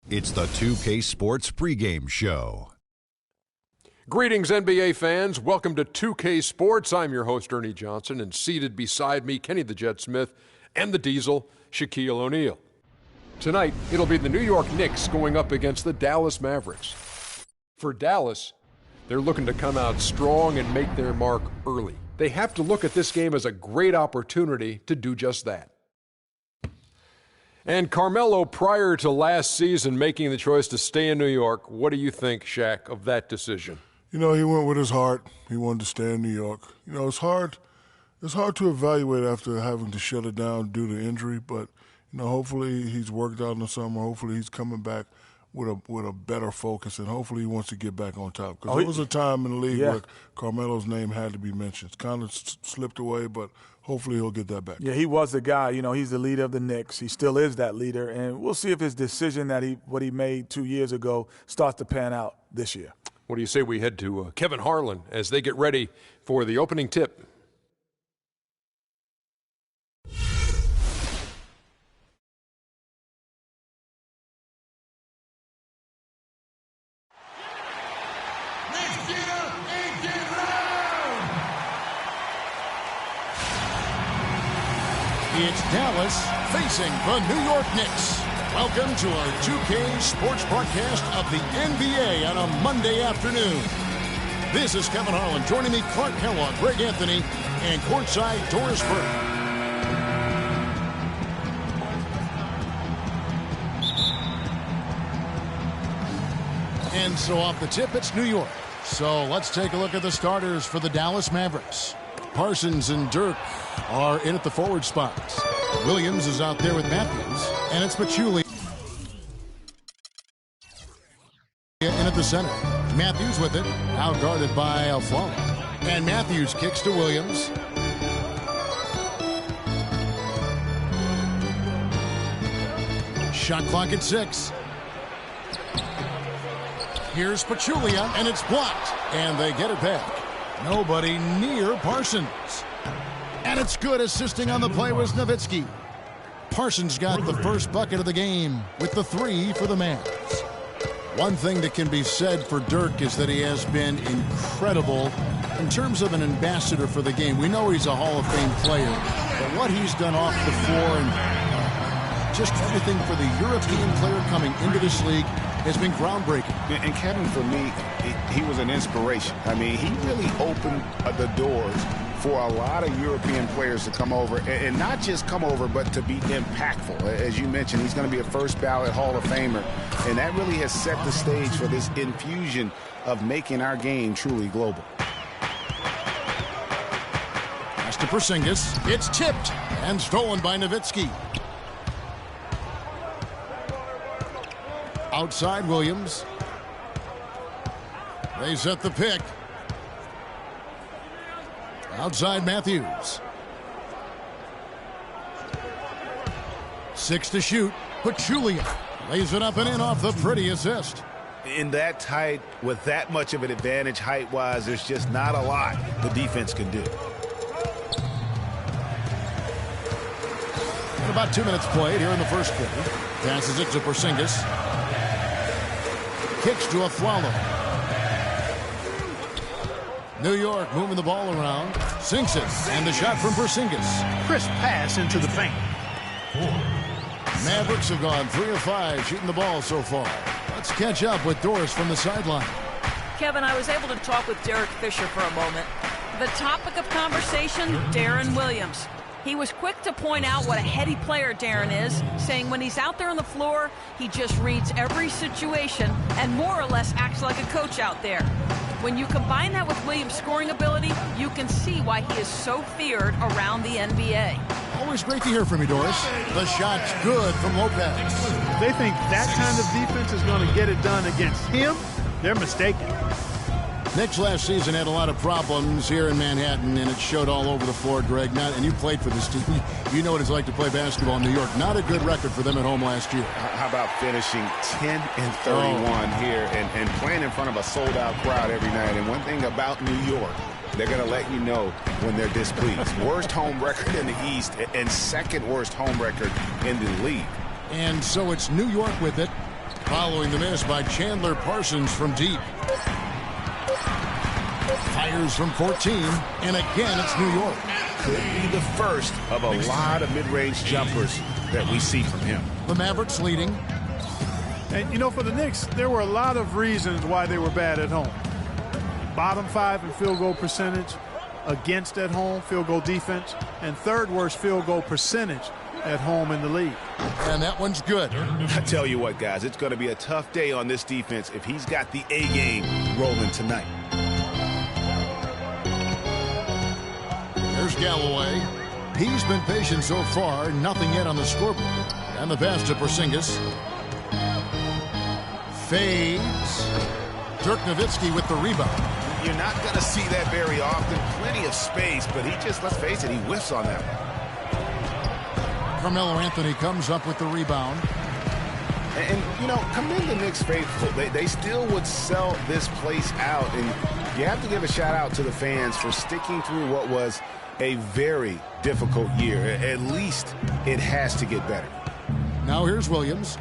It's the 2K Sports pregame show. Greetings, NBA fans. Welcome to 2K Sports. I'm your host, Ernie Johnson, and seated beside me, Kenny the Jet Smith, and the Diesel, Shaquille O'Neal. Tonight, it'll be the New York Knicks going up against the Dallas Mavericks. For Dallas, they're looking to come out strong and make their mark early. They have to look at this game as a great opportunity to do just that. And Carmelo, prior to last season making the choice to stay in New York, what do you think, Shaq, of that decision? You know, he went with his heart. He wanted to stay in New York. You know, it's hard to evaluate after having to shut it down due to injury, but, you know, hopefully he's worked out in the summer. Hopefully he's coming back with a better focus, and hopefully he wants to get back on top. Because there was a time in the league where Carmelo's name had to be mentioned. It's kind of slipped away, but hopefully he'll get that back. Yeah, he was the guy. You know, he's the leader of the Knicks. He still is that leader, and we'll see if his decision what he made 2 years ago starts to pan out this year. What do you say we head to Kevin Harlan as they get ready for the opening tip? It's Dallas facing the New York Knicks. Welcome to our 2K Sports broadcast of the NBA on a Monday afternoon. This is Kevin Harlan. Joining me, Clark Kellogg, Greg Anthony, and courtside Doris Burke. And so off the tip, it's New York. So let's take a look at the starters for the Dallas Mavericks. Parsons and Dirk are in at the forward spots. Williams is out there with Matthews, and it's Pachulia in at the center. Matthews with it, out guarded by Alfaro. And Matthews kicks to Williams. Shot clock at 6. Here's Pachulia, and it's blocked, and they get it back. Nobody near Parsons. And it's good. Assisting on the play was Nowitzki. Parsons got the first bucket of the game with the 3 for the Mavs. One thing that can be said for Dirk is that he has been incredible in terms of an ambassador for the game. We know he's a Hall of Fame player, but what he's done off the floor and just everything for the European player coming into this league has been groundbreaking. And Kevin, for me, he was an inspiration. I mean, he really opened the doors for a lot of European players to come over, and not just come over, but to be impactful. As you mentioned, he's going to be a first ballot Hall of Famer, and that really has set the stage for this infusion of making our game truly global. Pass to Porzingis. It's tipped and stolen by Nowitzki. Outside Williams. They set the pick. Outside Matthews. 6 to shoot. Pachulia lays it up and in off the pretty assist. In that tight, with that much of an advantage height-wise, there's just not a lot the defense can do. And about 2 minutes played here in the first quarter. Passes it to Porzingis. Kicks to Aflalo. New York moving the ball around. Sinks it. And the shot from Porzingis. Crisp pass into the paint. Mavericks have gone 3 of 5 shooting the ball so far. Let's catch up with Doris from the sideline. Kevin, I was able to talk with Derek Fisher for a moment. The topic of conversation, Darren Williams. He was quick to point out what a heady player Darren is, saying when he's out there on the floor, he just reads every situation and more or less acts like a coach out there. When you combine that with Williams' scoring ability, you can see why he is so feared around the NBA. Always great to hear from you, Doris. The shot's good from Lopez. If they think that kind of defense is going to get it done against him, they're mistaken. Knicks last season had a lot of problems here in Manhattan, and it showed all over the floor, Greg. And you played for this team. You know what it's like to play basketball in New York. Not a good record for them at home last year. How about finishing 10-31 here and playing in front of a sold-out crowd every night? And one thing about New York, they're going to let you know when they're displeased. Worst home record in the East and second worst home record in the league. And so it's New York with it. Following the miss by Chandler Parsons from deep. Fires from 14, and again it's New York. Could be the first of a lot of mid-range jumpers that we see from him. The Mavericks leading. And, you know, for the Knicks, there were a lot of reasons why they were bad at home. Bottom 5 in field goal percentage against at home, field goal defense, and third worst field goal percentage at home in the league. And that one's good. I tell you what, guys, it's going to be a tough day on this defense if he's got the A game rolling tonight. There's Galloway. He's been patient so far, nothing yet on the scoreboard. And the pass to Porzingis. Fades. Dirk Nowitzki with the rebound. You're not going to see that very often. Plenty of space, but he just, let's face it, he whiffs on that one. Carmelo Anthony comes up with the rebound. And you know, commend the Knicks faithful. They still would sell this place out. And you have to give a shout out to the fans for sticking through what was a very difficult year. At least it has to get better. Now here's Williams.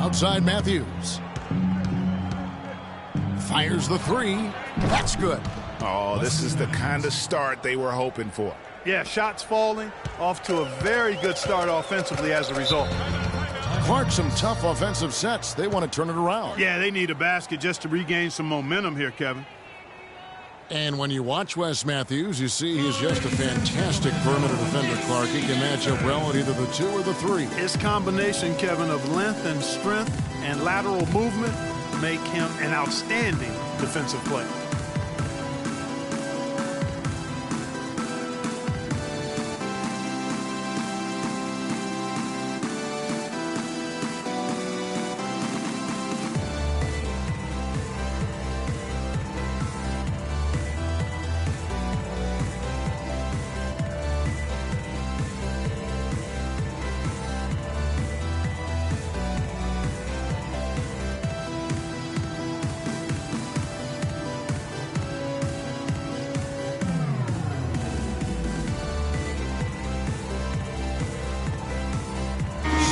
Outside Matthews. Fires the three. That's good. Oh, this is the kind of start they were hoping for. Yeah, shots falling, off to a very good start offensively as a result. Clark, some tough offensive sets. They want to turn it around. Yeah, they need a basket just to regain some momentum here, Kevin. And when you watch Wes Matthews, you see he's just a fantastic perimeter defender, Clark. He can match up well at either the 2 or the 3. His combination, Kevin, of length and strength and lateral movement make him an outstanding defensive player.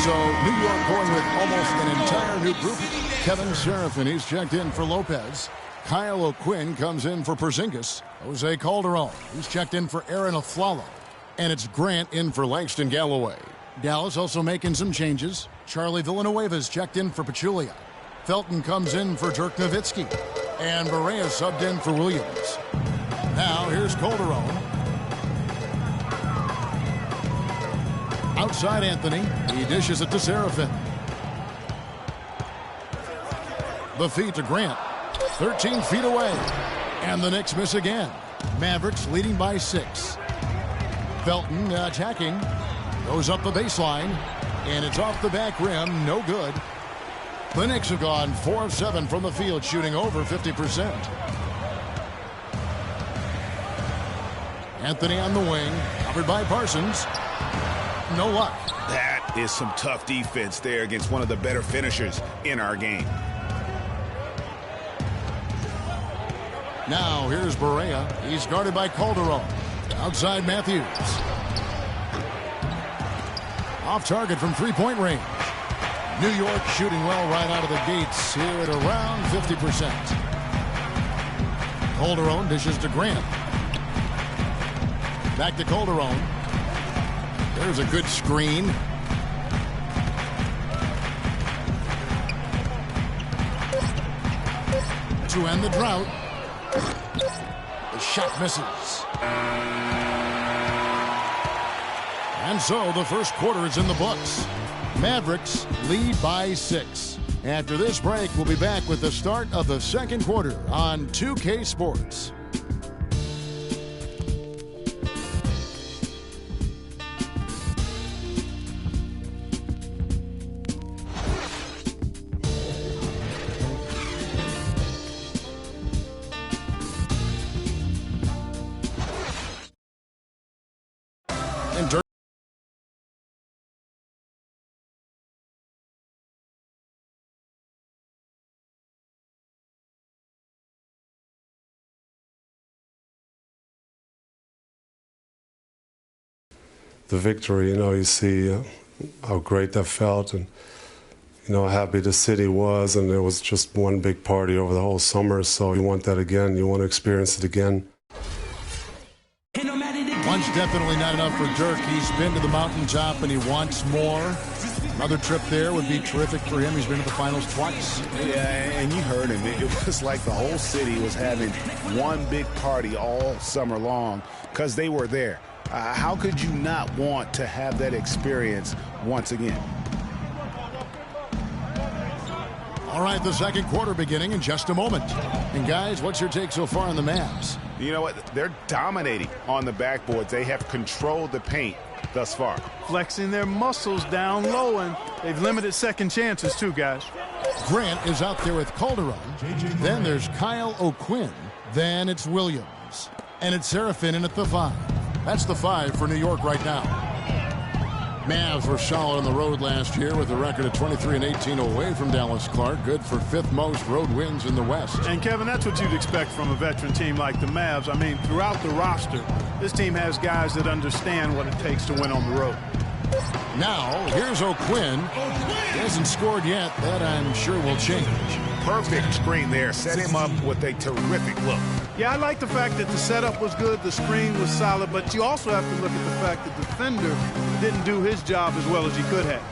So New York going with almost an entire new group. Kevin Serafin, he's checked in for Lopez. Kyle O'Quinn comes in for Porzingis. Jose Calderon, he's checked in for Aaron Aflalo. And it's Grant in for Langston Galloway. Dallas also making some changes. Charlie Villanueva's checked in for Pachulia. Felton comes in for Dirk Nowitzki. And Barea subbed in for Williams. Now here's Calderon. Outside Anthony. He dishes it to Serafin. The feed to Grant. 13 feet away. And the Knicks miss again. Mavericks leading by 6. Felton attacking. Goes up the baseline. And it's off the back rim. No good. The Knicks have gone 4 of 7 from the field, shooting over 50%. Anthony on the wing. Covered by Parsons. No luck. That is some tough defense there against one of the better finishers in our game. Now here's Barea. He's guarded by Calderon. Outside Matthews. Off target from three-point range. New York shooting well right out of the gates here at around 50%. Calderon dishes to Grant. Back to Calderon. There's a good screen. To end the drought. The shot misses. And so the first quarter is in the books. Mavericks lead by 6. After this break, we'll be back with the start of the second quarter on 2K Sports. The victory, you see how great that felt, and how happy the city was, and it was just one big party over the whole summer. So you want that again. You want to experience it again. One's definitely not enough for Dirk. He's been to the mountaintop and he wants more. Another trip there would be terrific for him. He's been to the finals twice. Yeah, and you heard him. It was like the whole city was having one big party all summer long because they were there. How could you not want to have that experience once again? All right, the second quarter beginning in just a moment. And guys, what's your take so far on the Mavs? You know what? They're dominating on the backboards. They have controlled the paint thus far. Flexing their muscles down low, and they've limited second chances too, guys. Grant is out there with Calderon. Then there's Kyle O'Quinn. Then it's Williams. And it's Serafin in at the 5. That's the 5 for New York right now. Mavs were solid on the road last year with a record of 23-18 away from Dallas Clark. Good for 5th most road wins in the West. And, Kevin, that's what you'd expect from a veteran team like the Mavs. I mean, throughout the roster, this team has guys that understand what it takes to win on the road. Now, here's O'Quinn. He hasn't scored yet. That, I'm sure, will change. Perfect screen there. Set him up with a terrific look. Yeah, I like the fact that the setup was good, the screen was solid, but you also have to look at the fact that the defender didn't do his job as well as he could have.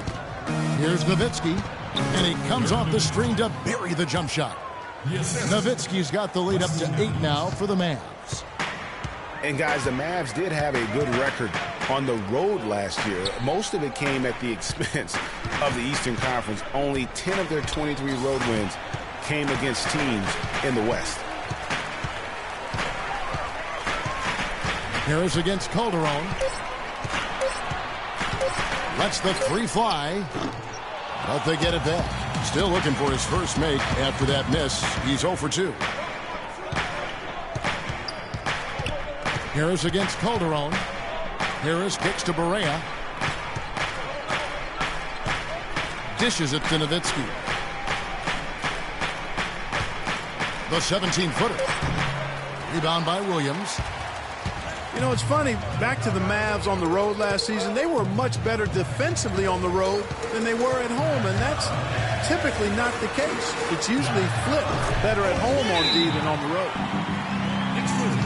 Here's Nowitzki, and he comes off the screen to bury the jump shot. Nowitzki's got the lead up to 8 now for the Mavs. And, guys, the Mavs did have a good record on the road last year. Most of it came at the expense of the Eastern Conference. Only 10 of their 23 road wins came against teams in the West. Harris against Calderon. Lets the 3 fly. But they get it back. Still looking for his first make after that miss. He's 0 for 2. Harris against Calderon. Harris kicks to Barea. Dishes it to Nowitzki. The 17-footer. Rebound by Williams. You know, it's funny, back to the Mavs on the road last season, they were much better defensively on the road than they were at home, and that's typically not the case. It's usually flipped, better at home on D than on the road. Next move,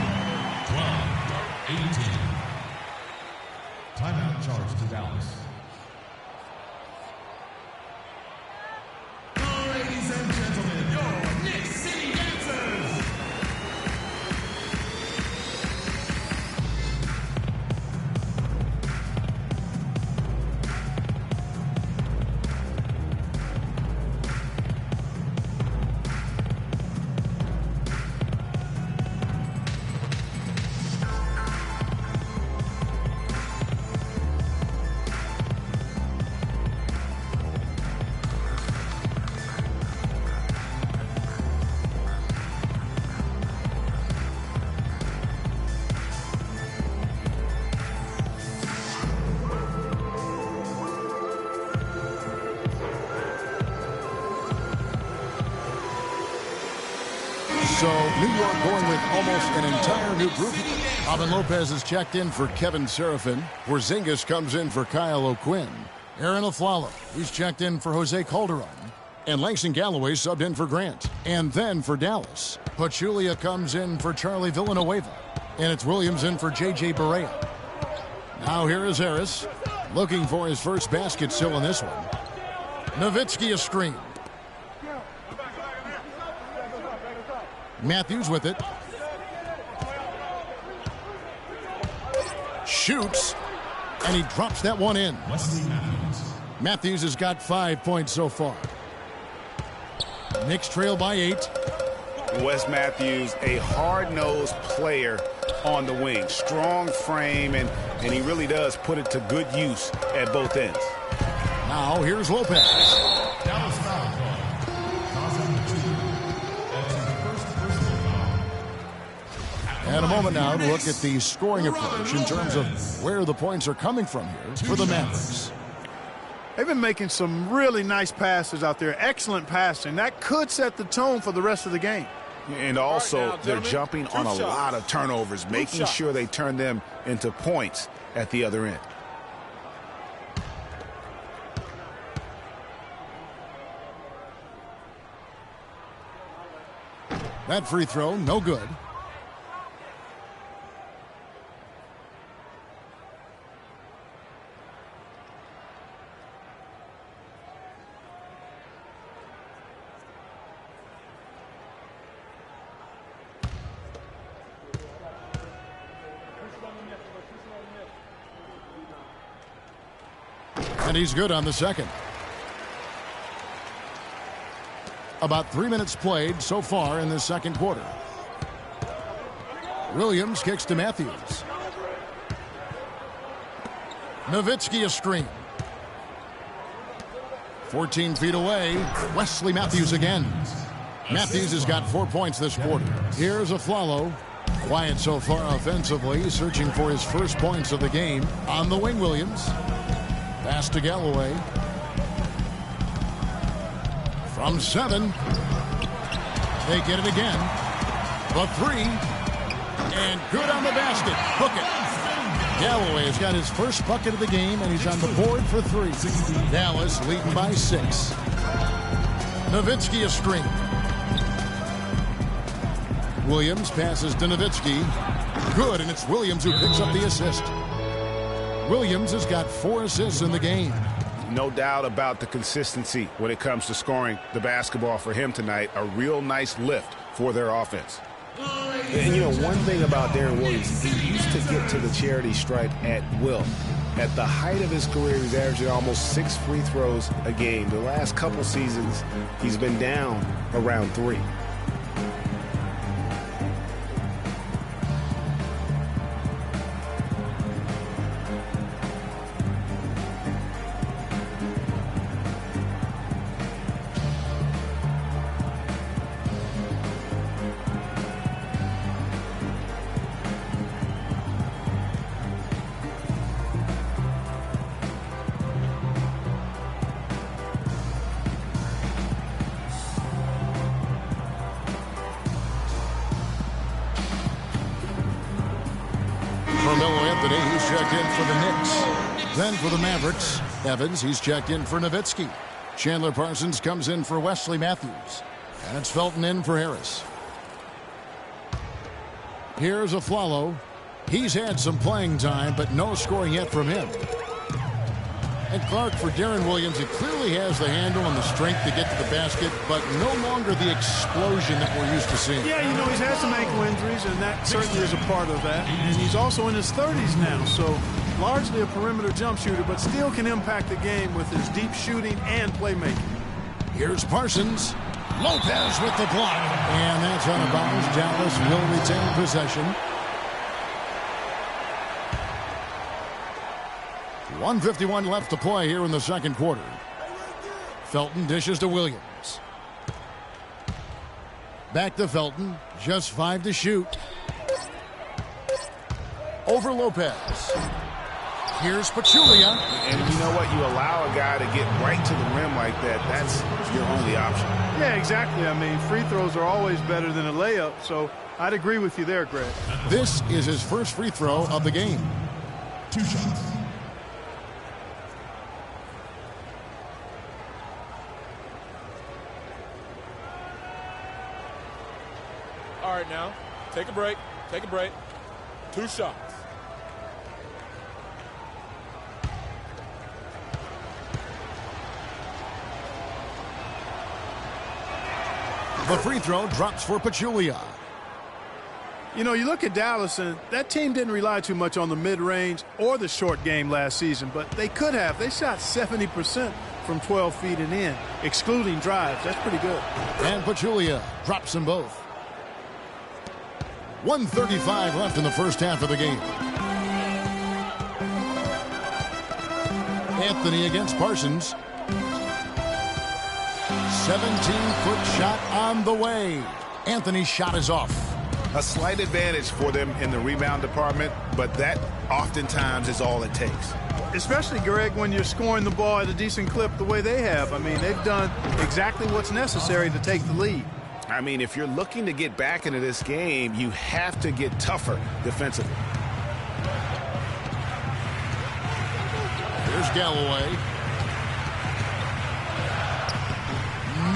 12, 18. Timeout charge to Dallas. Ladies and gentlemen, your Knicks City Dancers. So New York going with almost an entire new group. Robin Lopez is checked in for Kevin Serafin. Porzingis comes in for Kyle O'Quinn. Aaron Aflalo, he's checked in for Jose Calderon. And Langston Galloway subbed in for Grant. And then for Dallas, Pachulia comes in for Charlie Villanueva. And it's Williams in for J.J. Barea. Now here is Harris, looking for his first basket still in this one. Nowitzki a screen. Matthews with it. Shoots. And he drops that one in. Matthews has got 5 points so far. Knicks trail by 8. Wes Matthews, a hard-nosed player on the wing. Strong frame, and he really does put it to good use at both ends. Now here's Lopez. Dallas foul. And a moment now to look at the scoring approach in terms of where the points are coming from here for the Mavericks. They've been making some really nice passes out there. Excellent passing. That could set the tone for the rest of the game. And also, they're jumping on a lot of turnovers, making sure they turn them into points at the other end. That free throw, no good. And he's good on the second. About 3 minutes played so far in the second quarter. Williams kicks to Matthews. Nowitzki a screen. 14 feet away. Wesley Matthews again. Matthews has got 4 points this quarter. Here's Aflalo. Quiet so far offensively, searching for his first points of the game. On the wing, Williams. Pass to Galloway. From 7. They get it again. The 3. And good on the basket. Hook it. Galloway has got his first bucket of the game, and he's on the board for 3. Dallas leading by 6. Nowitzki a screen. Williams passes to Nowitzki. Good, and it's Williams who picks up the assist. Williams has got 4 assists in the game. No doubt about the consistency when it comes to scoring the basketball for him tonight. A real nice lift for their offense. And, you know, one thing about Darren Williams, he used to get to the charity stripe at will. At the height of his career, he's averaging almost 6 free throws a game. The last couple seasons, he's been down around 3. He's checked in for the Knicks. Then for the Mavericks, Evans, he's checked in for Nowitzki. Chandler Parsons comes in for Wesley Matthews. And it's Felton in for Harris. Here's Aflalo. He's had some playing time, but no scoring yet from him. And Clark, for Darren Williams, he clearly has the handle and the strength to get to the basket, but no longer the explosion that we're used to seeing. Yeah, you know, he's had some ankle injuries, and that certainly is a part of that. And he's also in his 30s now, so largely a perimeter jump shooter, but still can impact the game with his deep shooting and playmaking. Here's Parsons. Lopez with the block. And that's out of bounds. Dallas will retain possession. 1:51 left to play here in the second quarter. Felton dishes to Williams. Back to Felton. Just 5 to shoot. Over Lopez. Here's Pachulia. And you know what? You allow a guy to get right to the rim like that. That's your only option. Yeah, exactly. I mean, free throws are always better than a layup, so I'd agree with you there, Greg. This is his first free throw of the game. 2 shots. All right, now, take a break. Take a break. 2 shots. The free throw drops for Pachulia. You know, you look at Dallas, and that team didn't rely too much on the mid-range or the short game last season, but they could have. They shot 70% from 12 feet and in, excluding drives. That's pretty good. And Pachulia drops them both. 1:35 left in the first half of the game. Anthony against Parsons. 17-foot shot on the way. Anthony's shot is off. A slight advantage for them in the rebound department, but that oftentimes is all it takes. Especially, Greg, when you're scoring the ball at a decent clip the way they have. I mean, they've done exactly what's necessary to take the lead. I mean, if you're looking to get back into this game, you have to get tougher defensively. Here's Galloway.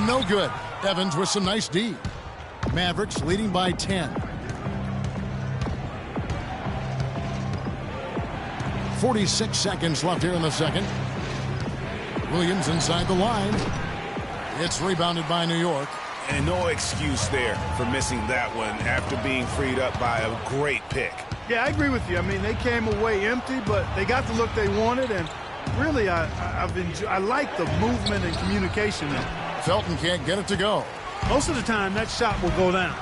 No good. Evans with some nice D. Mavericks leading by 10. 46 seconds left here in the second. Williams inside the line. It's rebounded by New York. And no excuse there for missing that one after being freed up by a great pick. Yeah, I agree with you. I mean, they came away empty, but they got the look they wanted, and really, I like the movement and communication there. Felton can't get it to go. Most of the time, that shot will go down.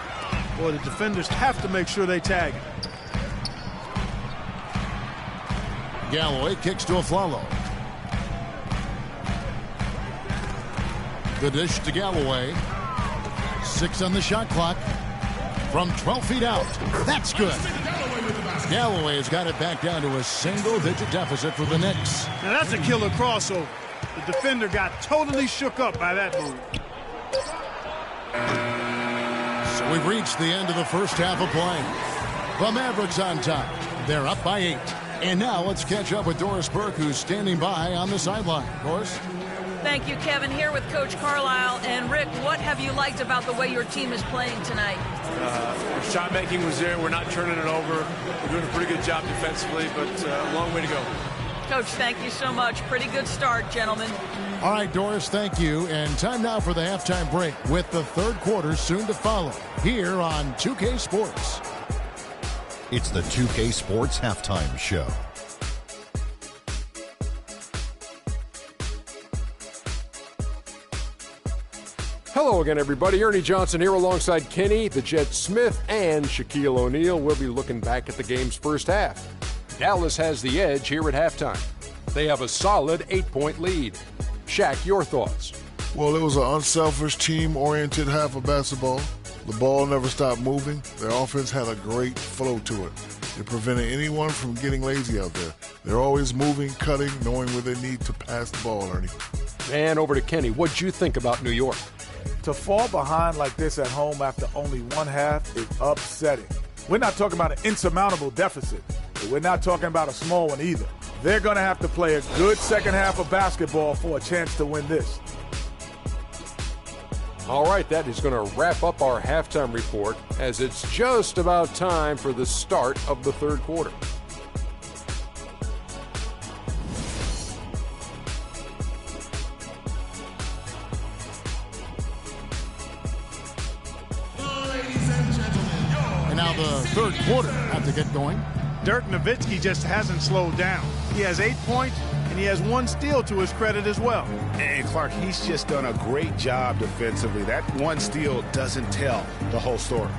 Boy, the defenders have to make sure they tag it. Galloway kicks to Aflalo. The dish to Galloway. 6 on the shot clock. From 12 feet out. That's good. Galloway has got it back down to a single-digit deficit for the Knicks. Now that's a killer crossover. The defender got totally shook up by that move. So we've reached the end of the first half of play. The Mavericks on top. They're up by 8. And now let's catch up with Doris Burke, who's standing by on the sideline. Doris? Thank you, Kevin. Here with Coach Carlisle. And Rick, what have you liked about the way your team is playing tonight? Our shot making was there. We're not turning it over. We're doing a pretty good job defensively, but a long way to go. Coach, thank you so much. Pretty good start, gentlemen. All right, Doris, thank you. And time now for the halftime break with the third quarter soon to follow here on 2K Sports. It's the 2K Sports Halftime Show. Hello again, everybody. Ernie Johnson here alongside Kenny, the Jet Smith, and Shaquille O'Neal. We'll be looking back at the game's first half. Dallas has the edge here at halftime. They have a solid 8-point lead. Shaq, your thoughts? Well, it was an unselfish, team-oriented half of basketball. The ball never stopped moving. Their offense had a great flow to it. It prevented anyone from getting lazy out there. They're always moving, cutting, knowing where they need to pass the ball, Ernie. And over to Kenny. What'd you think about New York? To fall behind like this at home after only one half is upsetting. We're not talking about an insurmountable deficit, but we're not talking about a small one either. They're going to have to play a good second half of basketball for a chance to win this. All right, that is going to wrap up our halftime report as it's just about time for the start of the third quarter. And now the third quarter have to get going. Dirk Nowitzki just hasn't slowed down. He has 8 points, and he has 1 steal to his credit as well. And Clark, he's just done a great job defensively. That 1 steal doesn't tell the whole story.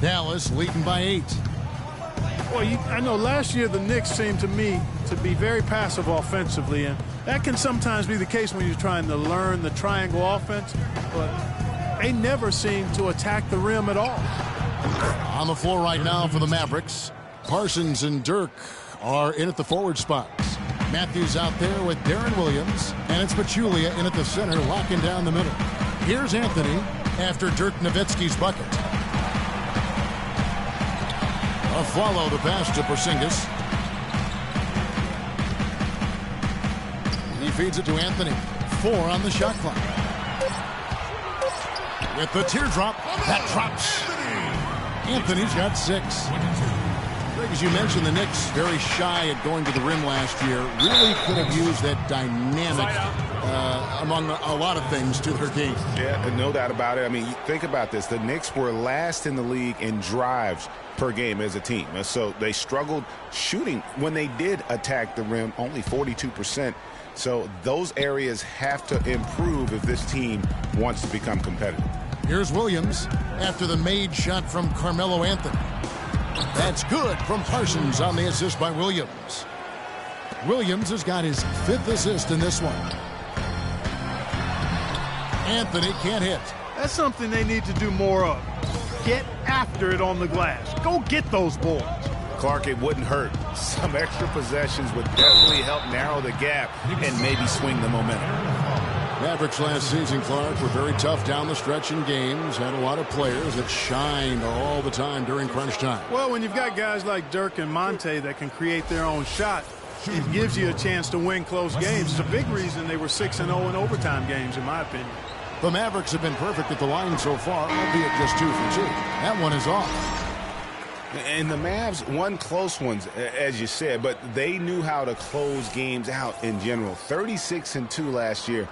Dallas leading by 8. Well, I know last year the Knicks seemed to me to be very passive offensively, and that can sometimes be the case when you're trying to learn the triangle offense, but they never seem to attack the rim at all. On the floor right now for the Mavericks, Parsons and Dirk are in at the forward spots. Matthews out there with Darren Williams, and it's Pachulia in at the center, locking down the middle. Here's Anthony after Dirk Nowitzki's bucket. Follow the pass to Porzingis. He feeds it to Anthony. 4 on the shot clock. With the teardrop, that drops. Anthony's got 6. Greg, as you mentioned, the Knicks very shy at going to the rim last year. Really could have used that dynamic among a lot of things to their game. Yeah, no doubt about it. I mean, think about this. The Knicks were last in the league in drives per game as a team. And so they struggled shooting when they did attack the rim, only 42%. So those areas have to improve if this team wants to become competitive. Here's Williams after the made shot from Carmelo Anthony. That's good from Parsons on the assist by Williams. Williams has got his 5th assist in this one. Anthony can't hit. That's something they need to do more of. Get after it on the glass. Go get those boards. Clark, it wouldn't hurt. Some extra possessions would definitely help narrow the gap and maybe swing the momentum. Mavericks last season, Clark, were very tough down the stretch in games. Had a lot of players that shined all the time during crunch time. Well, when you've got guys like Dirk and Monte that can create their own shot, it gives you a chance to win close games. It's a big reason they were 6-0 in overtime games, in my opinion. The Mavericks have been perfect at the line so far, albeit just 2 for 2. That one is off. And the Mavs won close ones, as you said, but they knew how to close games out in general. 36-2 last year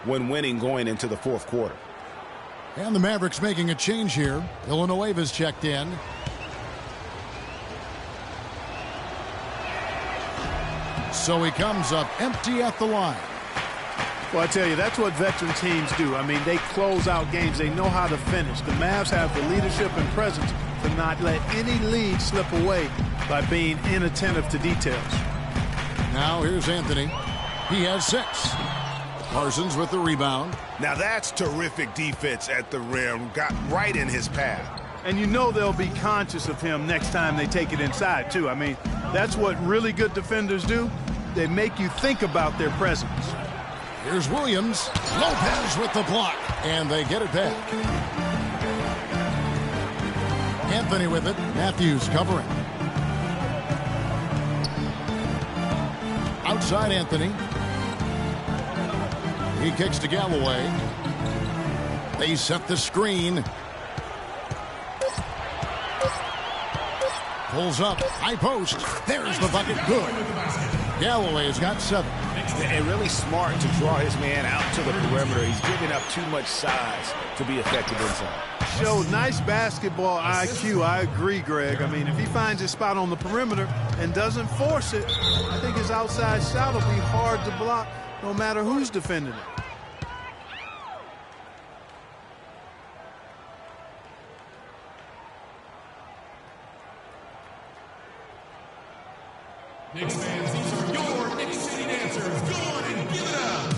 when winning going into the 4th quarter. And the Mavericks making a change here. Villanueva's checked in. So he comes up empty at the line. Well, I tell you, that's what veteran teams do. I mean, they close out games. They know how to finish. The Mavs have the leadership and presence to not let any lead slip away by being inattentive to details. Now here's Anthony. He has 6. Parsons with the rebound. Now that's terrific defense at the rim. Got right in his path. And you know they'll be conscious of him next time they take it inside, too. I mean, that's what really good defenders do. They make you think about their presence. Here's Williams. Lopez with the block. And they get it back. Anthony with it. Matthews covering. Outside Anthony. He kicks to Galloway. They set the screen. Pulls up. High post. There's the bucket. Good. Galloway's got 7. And really smart to draw his man out to the perimeter. He's giving up too much size to be effective inside. Showed nice basketball IQ. I agree, Greg. I mean, if he finds his spot on the perimeter and doesn't force it, I think his outside shot will be hard to block no matter who's defending it. Knicks fans, these are your Knicks City dancers. Go on and give it up.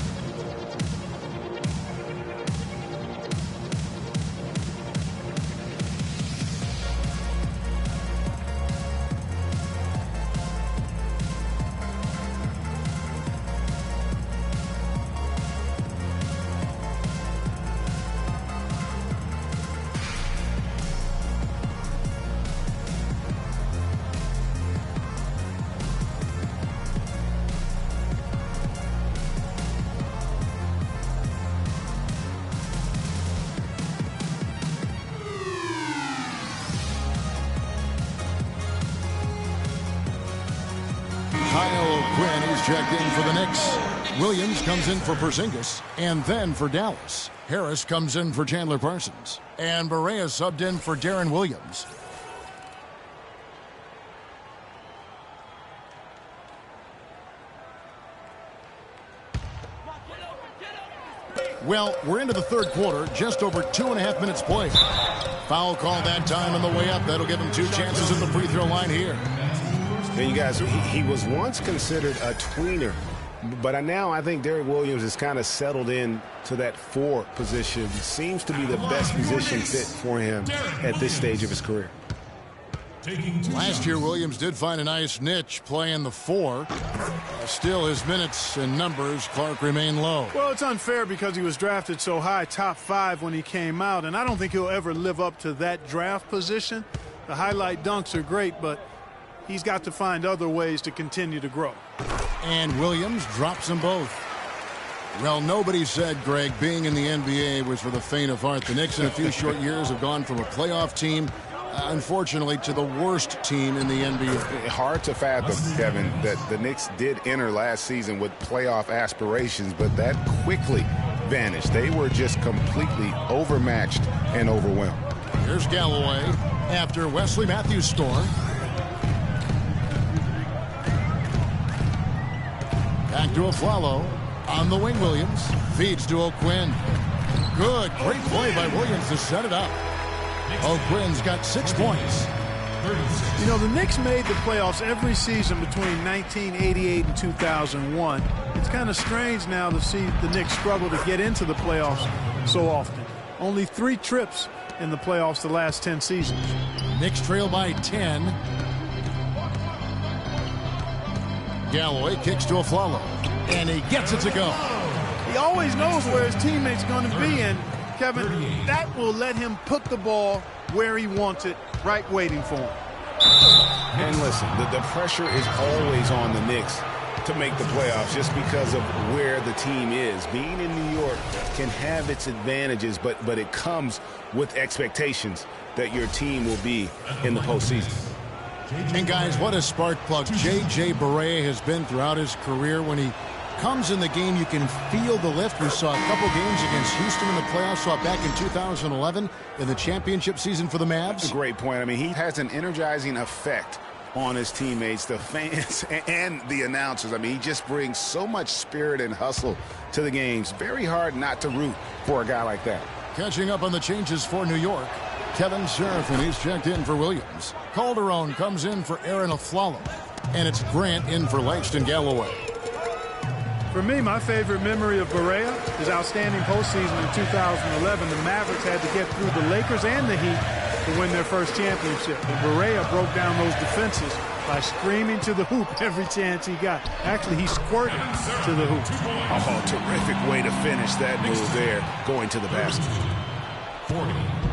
Checked in for the Knicks. Williams comes in for Porzingis and then for Dallas. Harris comes in for Chandler Parsons. And Barea subbed in for Darren Williams. Well, we're into the 3rd quarter, just over 2.5 minutes played. Foul call that time on the way up. That'll give him 2 chances at the free throw line here. And you guys, he was once considered a tweener, but now I think Derek Williams has kind of settled in to that 4 position. Seems to be the best position fit for him at this stage of his career. Last year, Williams did find a nice niche playing the 4. Still, his minutes and numbers, Clark, remain low. Well, it's unfair because he was drafted so high, top 5 when he came out, and I don't think he'll ever live up to that draft position. The highlight dunks are great, but he's got to find other ways to continue to grow. And Williams drops them both. Well, nobody said, Greg, being in the NBA was for the faint of heart. The Knicks in a few short years have gone from a playoff team unfortunately, to the worst team in the NBA. Hard to fathom, Kevin, that the Knicks did enter last season with playoff aspirations, but that quickly vanished. They were just completely overmatched and overwhelmed. Here's Galloway after Wesley Matthews' score. Back to Aflalo. On the wing, Williams. Feeds to O'Quinn. Good. Great play by Williams to set it up. O'Quinn's got 6 points. You know, the Knicks made the playoffs every season between 1988 and 2001. It's kind of strange now to see the Knicks struggle to get into the playoffs so often. Only 3 trips in the playoffs the last 10 seasons. Knicks trail by 10. Galloway kicks to Aflalo, and he gets it to go. He always knows where his teammate's going to be, and Kevin, that will let him put the ball where he wants it, right waiting for him. And listen, the pressure is always on the Knicks to make the playoffs just because of where the team is. Being in New York can have its advantages, but it comes with expectations that your team will be in the postseason. And guys, what a spark plug J.J. Barea has been throughout his career. When he comes in the game, you can feel the lift. We saw a couple games against Houston in the playoffs. Saw it back in 2011 in the championship season for the Mavs. That's a great point. I mean, he has an energizing effect on his teammates, the fans, and the announcers. I mean, he just brings so much spirit and hustle to the games. Very hard not to root for a guy like that. Catching up on the changes for New York. Kevin Serafin, he's checked in for Williams. Calderon comes in for Aaron Aflalo. And it's Grant in for Langston Galloway. For me, my favorite memory of Barea, his outstanding postseason in 2011. The Mavericks had to get through the Lakers and the Heat to win their first championship. And Barea broke down those defenses by screaming to the hoop every chance he got. Actually, he squirted to the hoop. Oh, terrific way to finish that move there, going to the basket.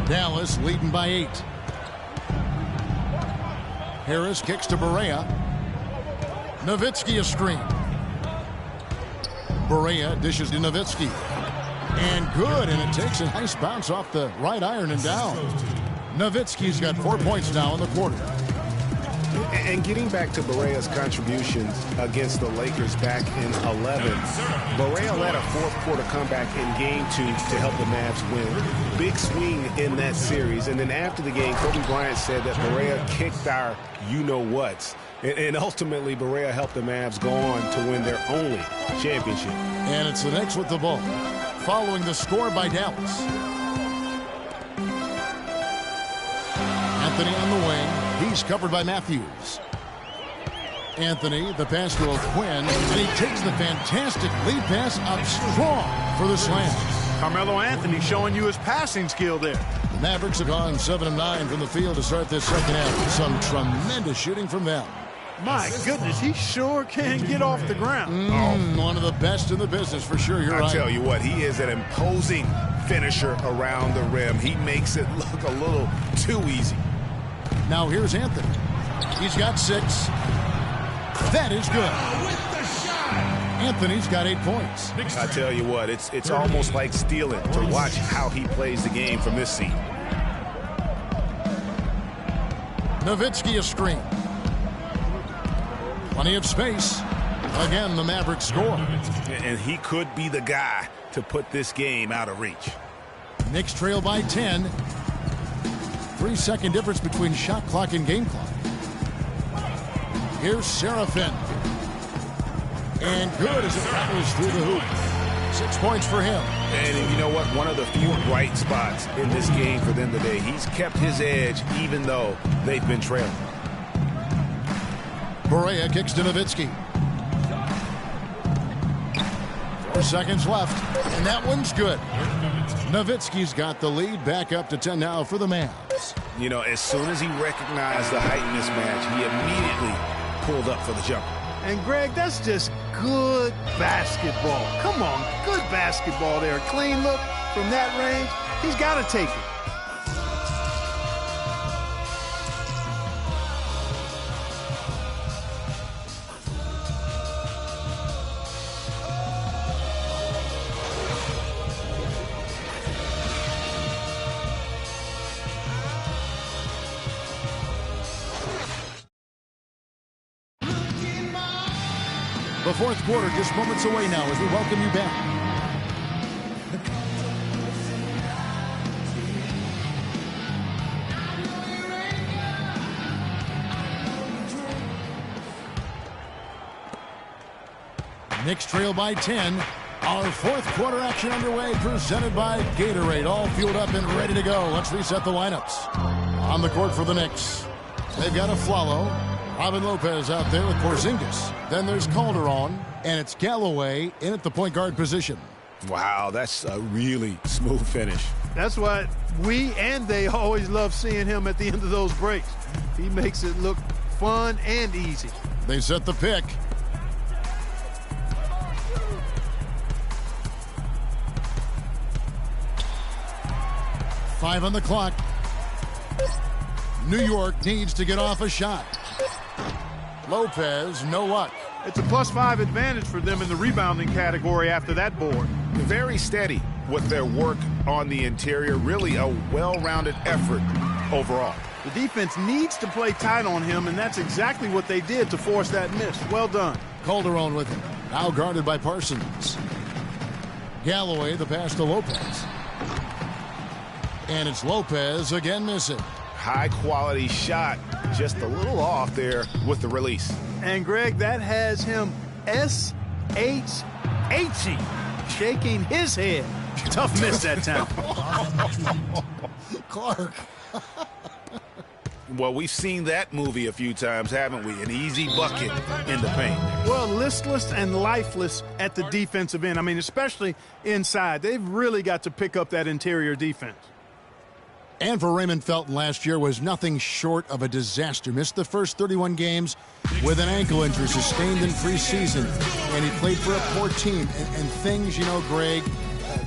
Dallas leading by 8. Harris kicks to Barea. Nowitzki a screen. Barea dishes to Nowitzki. And good, and it takes a nice bounce off the right iron and down. Nowitzki's got 4 points now in the quarter. And getting back to Barea's contributions against the Lakers back in 11, Barea led a fourth-quarter comeback in Game 2 to help the Mavs win. Big swing in that series. And then after the game, Kobe Bryant said that Barea kicked our you-know-whats. And ultimately, Barea helped the Mavs go on to win their only championship. And it's the Knicks with the ball, following the score by Dallas. Anthony on the wing. He's covered by Matthews. Anthony, the pass to O'Quinn, and he takes the fantastic lead pass up strong for the slam. Carmelo Anthony showing you his passing skill there. The Mavericks have gone 7 of 9 from the field to start this second half. Some tremendous shooting from them. My goodness, he sure can get off the ground. One of the best in the business for sure. You're right. I tell you what, he is an imposing finisher around the rim. He makes it look a little too easy. Now here's Anthony. He's got 6. That is good. Anthony's got 8 points. I tell you what, it's almost like stealing to watch how he plays the game from this seat. Nowitzki a screen. Plenty of space. Again, the Mavericks score. And he could be the guy to put this game out of reach. Knicks trail by 10. 3-second difference between shot clock and game clock. Here's Serafin. And good as it rattles through the hoop. 6 points for him. And you know what? One of the few bright spots in this game for them today. He's kept his edge even though they've been trailing. Barea kicks to Nowitzki. 4 seconds left. And that one's good. Nowitzki's got the lead back up to 10 now for the Mavs. You know, as soon as he recognized the height mismatch, he immediately pulled up for the jumper. And Greg, that's just good basketball. Come on, good basketball there. Clean look from that range. He's got to take it. The fourth quarter just moments away now as we welcome you back. Knicks trail by 10. Our fourth quarter action underway, presented by Gatorade. All fueled up and ready to go. Let's reset the lineups. On the court for the Knicks, they've got a Flalo. Robin Lopez out there with Porzingis. Then there's Calderon, and it's Galloway in at the point guard position. Wow, that's a really smooth finish. That's why we and they always love seeing him at the end of those breaks. He makes it look fun and easy. They set the pick. Five on the clock. New York needs to get off a shot. Lopez, no luck. It's a +5 advantage for them in the rebounding category after that board. Very steady with their work on the interior. Really a well-rounded effort overall. The defense needs to play tight on him, and that's exactly what they did to force that miss. Well done. Calderon with him. Now guarded by Parsons. Galloway, the pass to Lopez. And it's Lopez again missing. High-quality shot. Just a little off there with the release. And, Greg, that has him S-H-H-E, shaking his head. Tough miss that time. Clark. Well, we've seen that movie a few times, haven't we? An easy bucket in the paint. Well, listless and lifeless at the defensive end. I mean, especially inside. They've really got to pick up that interior defense. And for Raymond Felton, last year was nothing short of a disaster. Missed the first 31 games with an ankle injury sustained in preseason. And he played for a poor team. And things, you know, Greg,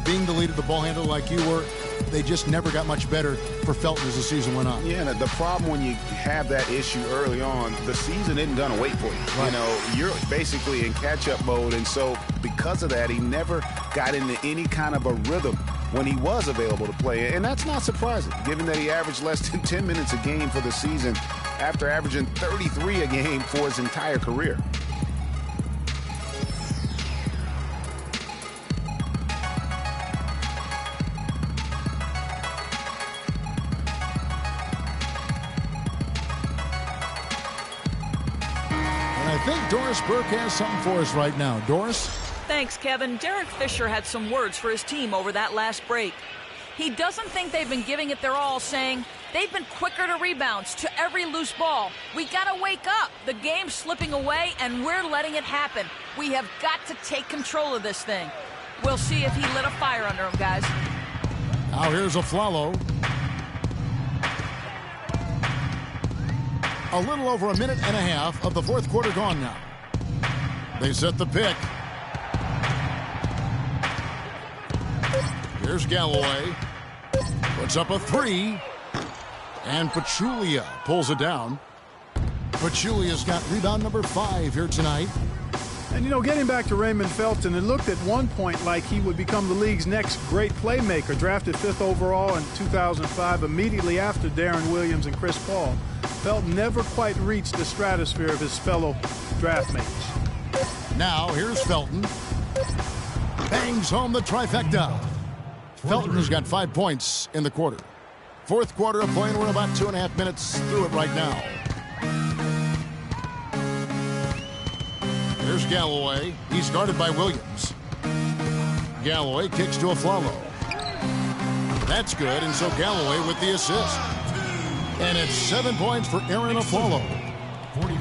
being the leader, the ball handler like you were, they just never got much better for Felton as the season went on. Yeah, the problem when you have that issue early on, the season isn't going to wait for you. Right. You know, you're basically in catch-up mode. And so because of that, he never got into any kind of a rhythm when he was available to play. And that's not surprising, given that he averaged less than 10 minutes a game for the season after averaging 33 a game for his entire career. And I think Doris Burke has something for us right now. Doris? Thanks, Kevin. Derek Fisher had some words for his team over that last break. He doesn't think they've been giving it their all, saying they've been quicker to rebounds, to every loose ball. We got to wake up. The game's slipping away, and we're letting it happen. We have got to take control of this thing. We'll see if he lit a fire under him, guys. Now here's a Flalo. A little over a minute and a half of the fourth quarter gone now. They set the pick. Here's Galloway. Puts up a three. And Pachulia pulls it down. Pachulia's got rebound number 5 here tonight. And, you know, getting back to Raymond Felton, it looked at one point like he would become the league's next great playmaker. Drafted 5th overall in 2005, immediately after Darren Williams and Chris Paul. Felton never quite reached the stratosphere of his fellow draft mates. Now here's Felton. Bangs home the trifecta. Felton has got 5 points in the quarter. Fourth quarter of play, and we're about 2.5 minutes through it right now. Here's Galloway. He's guarded by Williams. Galloway kicks to a Flalo. That's good, and so Galloway with the assist. And it's 7 points for Aaron Aflalo.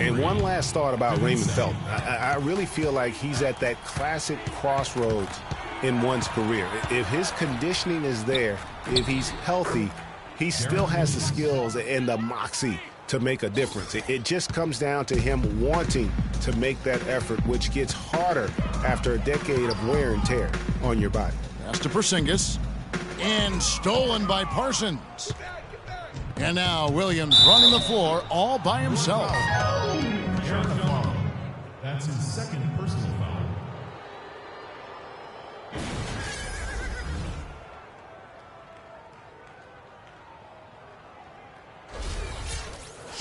And one last thought about Raymond Felton. I really feel like he's at that classic crossroads in one's career. If his conditioning is there, if he's healthy, he still has the skills and the moxie to make a difference. It just comes down to him wanting to make that effort, which gets harder after a decade of wear and tear on your body. Pass to Porzingis. And stolen by Parsons. And now Williams running the floor all by himself. That's his second personal foul.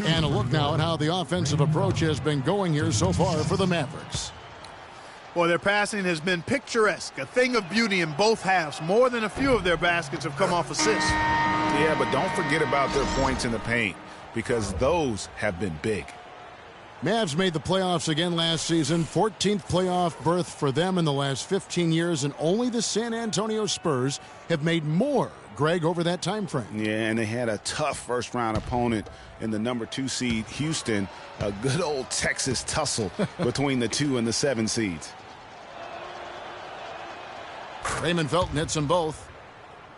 And a look now at how the offensive approach has been going here so far for the Mavericks. Well, their passing has been picturesque, a thing of beauty in both halves. More than a few of their baskets have come off assists. Yeah, but don't forget about their points in the paint, because those have been big. Mavs made the playoffs again last season. 14th playoff berth for them in the last 15 years, and only the San Antonio Spurs have made more, Greg, over that time frame. Yeah, and they had a tough first-round opponent in the number 2 seed, Houston. A good old Texas tussle between the 2 and the 7 seeds. Raymond Felton hits them both.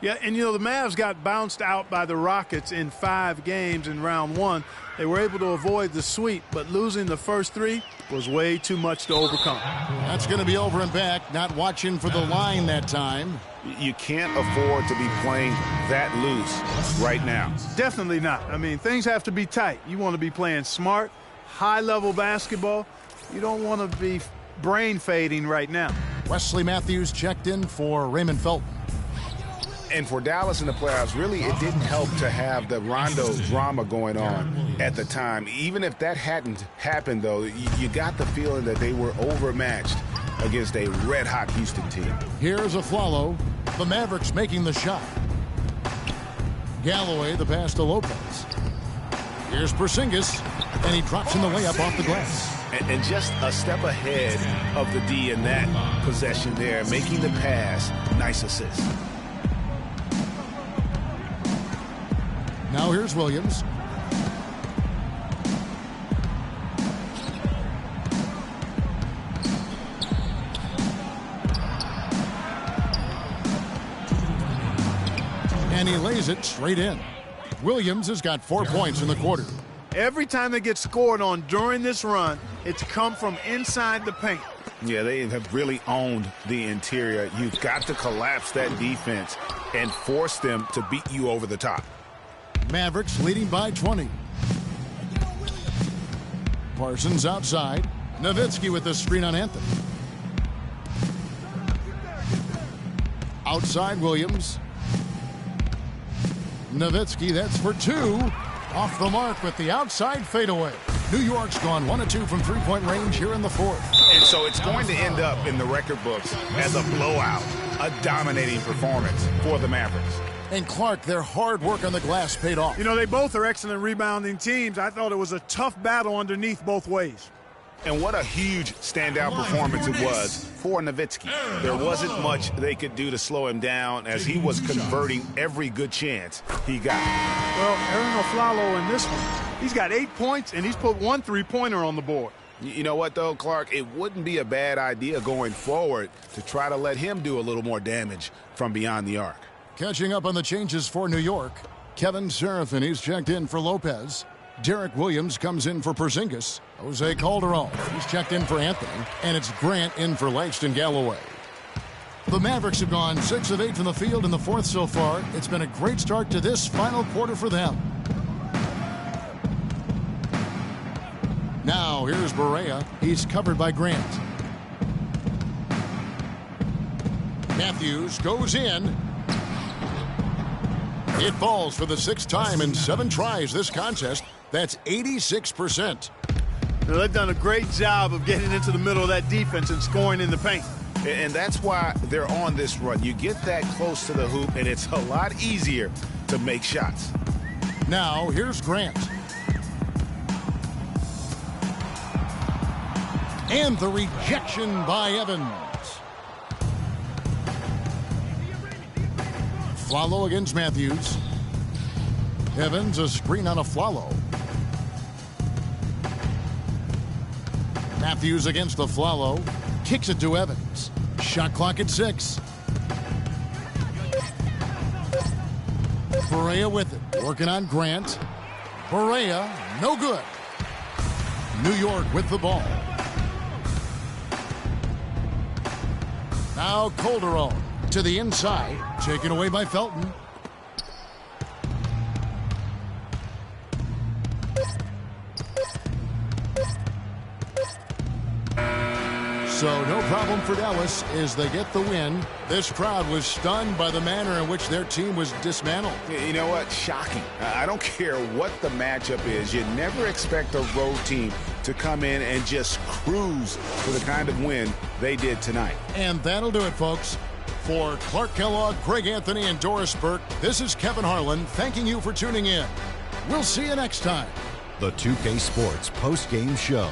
Yeah, and you know, the Mavs got bounced out by the Rockets in 5 games in round 1. They were able to avoid the sweep, but losing the first 3 was way too much to overcome. That's going to be over and back. Not watching for the line that time. You can't afford to be playing that loose right now. Definitely not. I mean, things have to be tight. You want to be playing smart, high-level basketball. You don't want to be brain fading right now. Wesley Matthews checked in for Raymond Felton. And for Dallas in the playoffs, really, it didn't help to have the Rondo drama going on at the time. Even if that hadn't happened, though, you got the feeling that they were overmatched against a red-hot Houston team. Here's Aflalo. The Mavericks making the shot. Galloway, the pass to Lopez. Here's Porzingis, and he drops in the layup off the glass. And just a step ahead of the D in that possession there, making the pass. Nice assist. Now here's Williams. And he lays it straight in. Williams has got 4 points in the quarter. Every time they get scored on during this run, it's come from inside the paint. Yeah, they have really owned the interior. You've got to collapse that defense and force them to beat you over the top. Mavericks leading by 20. Parsons outside. Nowitzki with the screen on Anthony. Outside Williams. Nowitzki, that's for 2. Off the mark with the outside fadeaway. New York's gone 1 of 2 from three-point range here in the 4th. And so it's going to end up in the record books as a blowout, a dominating performance for the Mavericks. And Clark, their hard work on the glass paid off. You know, they both are excellent rebounding teams. I thought it was a tough battle underneath both ways. And what a huge standout performance it was for Nowitzki. There wasn't much they could do to slow him down as he was converting every good chance he got. Well, Aaron Aflalo in this one, he's got 8 points, and he's put 1 3-pointer on the board. You know what, though, Clark? It wouldn't be a bad idea going forward to try to let him do a little more damage from beyond the arc. Catching up on the changes for New York, Kevin Serafin, he's checked in for Lopez. Derek Williams comes in for Porzingis. Jose Calderon, he's checked in for Anthony. And it's Grant in for Langston Galloway. The Mavericks have gone 6 of 8 from the field in the 4th so far. It's been a great start to this final quarter for them. Now here's Barea. He's covered by Grant. Matthews goes in. It falls for the 6th time in 7 tries this contest. That's 86%. Now, they've done a great job of getting into the middle of that defense and scoring in the paint. And that's why they're on this run. You get that close to the hoop, and it's a lot easier to make shots. Now, here's Grant. And the rejection by Evans. Aflalo against Matthews. Evans, a screen on Aflalo. Matthews against Aflalo. Kicks it to Evans. Shot clock at 6. Barea with it. Working on Grant. Barea, no good. New York with the ball. Now Calderon to the inside. Taken away by Felton. So no problem for Dallas is they get the win. This crowd was stunned by the manner in which their team was dismantled. You know what? Shocking. I don't care what the matchup is. You never expect a road team to come in and just cruise for the kind of win they did tonight. And that'll do it, folks. For Clark Kellogg, Craig Anthony, and Doris Burke, this is Kevin Harlan thanking you for tuning in. We'll see you next time. The 2K Sports post-game show.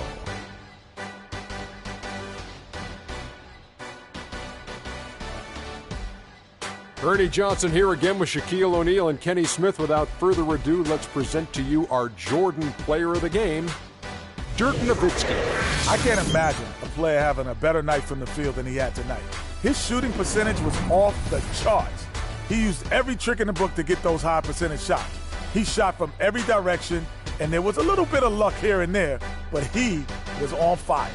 Ernie Johnson here again with Shaquille O'Neal and Kenny Smith. Without further ado, let's present to you our Jordan Player of the Game, Dirk Nowitzki. I can't imagine a player having a better night from the field than he had tonight. His shooting percentage was off the charts. He used every trick in the book to get those high percentage shots. He shot from every direction, and there was a little bit of luck here and there, but he was on fire.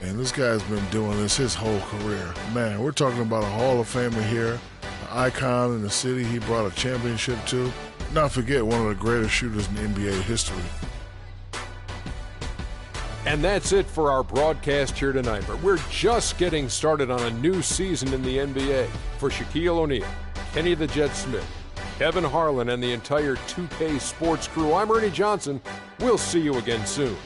And this guy's been doing this his whole career. Man, we're talking about a Hall of Famer here, an icon in the city he brought a championship to. Not forget, one of the greatest shooters in NBA history. And that's it for our broadcast here tonight. But we're just getting started on a new season in the NBA. For Shaquille O'Neal, Kenny the Jet Smith, Kevin Harlan, and the entire 2K Sports crew, I'm Ernie Johnson. We'll see you again soon.